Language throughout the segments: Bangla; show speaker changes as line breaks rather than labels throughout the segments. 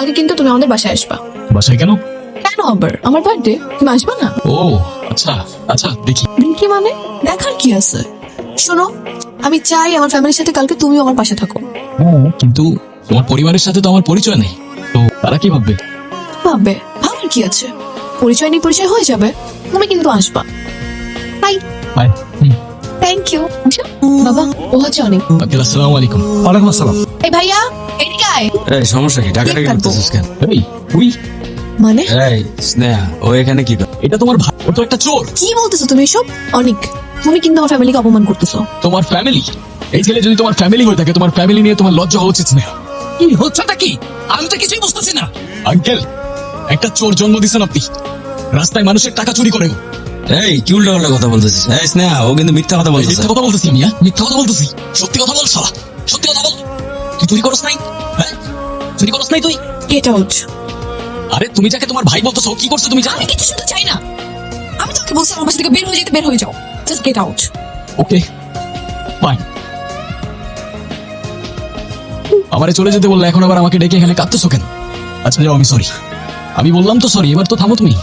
কালকে কিন্তু তুমি আমাদের বাসায় আসবা।
বাসায় কেন?
কেন আবার? আমার বার্থডে, তুমি আসবা না?
ও আচ্ছা আচ্ছা, দেখি।
কি মানে? দেখার কি আছে? শোনো, আমি চাই আমার ফ্যামিলির সাথে কালকে তুমিও আমার পাশে থাকো।
কিন্তু তোমার পরিবারের সাথে তো আমার পরিচয় নেই, তো তারা কি ভাববে?
ভাববে, ভাবার কি আছে? পরিচয় নিয়ে পরিচয় হয়ে যাবে। তুমি কিন্তু আসবা। বাই।
বাই।
Thank you. বাবা, ও হচ্ছে অনেক।
আঙ্কেল, আসসালামু আলাইকুম।
ওয়ালাইকুম আসসালাম।
এই ভাইয়া, এদিকে আয়।
এই সমস্যা কি? টাকাটাকি করতেছিস কেন?
এই তুই?
মানে
এই স্নেহা, ও এখানে কি করে?
এটা তোমার ভাই? ও তো একটা চোর।
কি বলতেছো তুমি এসব? অনেক, তুমি কিন্তু আমার ফ্যামিলিকে অপমান করতেছো।
তোমার ফ্যামিলি? এই ছেলে যদি তোমার ফ্যামিলি হয়ে থাকে, তোমার ফ্যামিলি নিয়ে তোমার লজ্জা হওয়া উচিত না। কি হচ্ছেটা কি? আমি তো কিছুই বুঝতেছি না। আঙ্কেল, একটা চোর জন্ম দিছেন আপনি, রাস্তায় মানুষের টাকা চুরি করে।
এই কি উল্টা কথা বলতেছিস? এই স্নেহা, ও কিন্তু মিথ্যা কথা বলতেছে।
মিথ্যা কথা বলতেছি আমি? মিথ্যা কথা বলতেছি? সত্যি কথা বল শালা, সত্যি কথা বল। তুই চুরি করস নাই? হ্যাঁ, চুরি করস নাই তুই?
Get out.
আরে তুমি যাকে তোমার ভাই বলতেছো, ও কি করছে তুমি জানো?
আমি কিছু শুনতে চাই না। আমি তোকে বলছি আমার বাসা থেকে বের হয়ে যেতে, বের হয়ে যাও। Just get out.
Okay fine. আমারে চলে যেতে বললে, এখন আবার আমাকে ডেকে এখানে কাঁদতেছো কেন? আচ্ছা যাও, আমি সরি। আমি বললাম তো সরি, এবার তো থামো তুমি।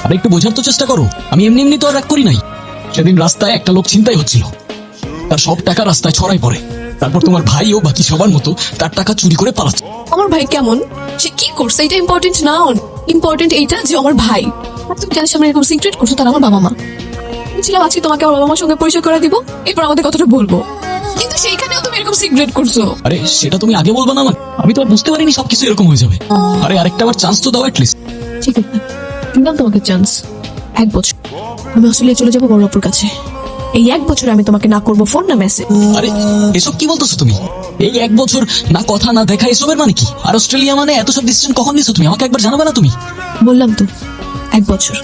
আরে একটু বোঝার তো চেষ্টা করো, আমি এমনি এমনি তো আর রাগ করি নাই। সেদিন রাস্তায় একটা লোক ছিনতাই হচ্ছিল, তার সব টাকা রাস্তায় ছড়াই পড়ে। তারপর তোমার ভাই ও বাকি সবার মতো তার টাকা চুরি করে পালাচ্ছে।
আমার ভাই কেমন, সে কি করছে, এটা ইম্পর্টেন্ট না। ইম্পর্টেন্ট এইটা যে আমার ভাই। আর তুমি যাদের সামনে এরকম সিক্রেট করছো তারা আমার বাবা মা। আমি ছিলাম আজকে তোমাকে আমার বাবা মার সঙ্গে পরিচয় করে দিব, এরপর আমাদের কথাটা বলবো, কিন্তু সেইখানেও তুমি এরকম সিক্রেট করছো।
আরে সেটা তুমি আগে বলবা না? আমি তো আর বুঝতে পারিনি সবকিছু এরকম হয়ে যাবে। আরে আরেকটা আবার চান্স তো দাও অ্যাটলিস্ট।
ঠিক আছে, দিলাম তোমাকে চান্স। 1 বছর আমি অস্ট্রেলিয়া চলে যাবো বড় অপুর কাছে। এই 1 বছরে আমি তোমাকে না করবো ফোন না মেসেজ।
আরে এসব কি বলতেছো তুমি? এই 1 বছর না কথা না দেখা, এসবের মানে কি? আর অস্ট্রেলিয়া মানে এত সব ডিসিশন কখন নিছো তুমি? আমাকে একবার জানাবে না তুমি?
বললাম তো 1 বছর।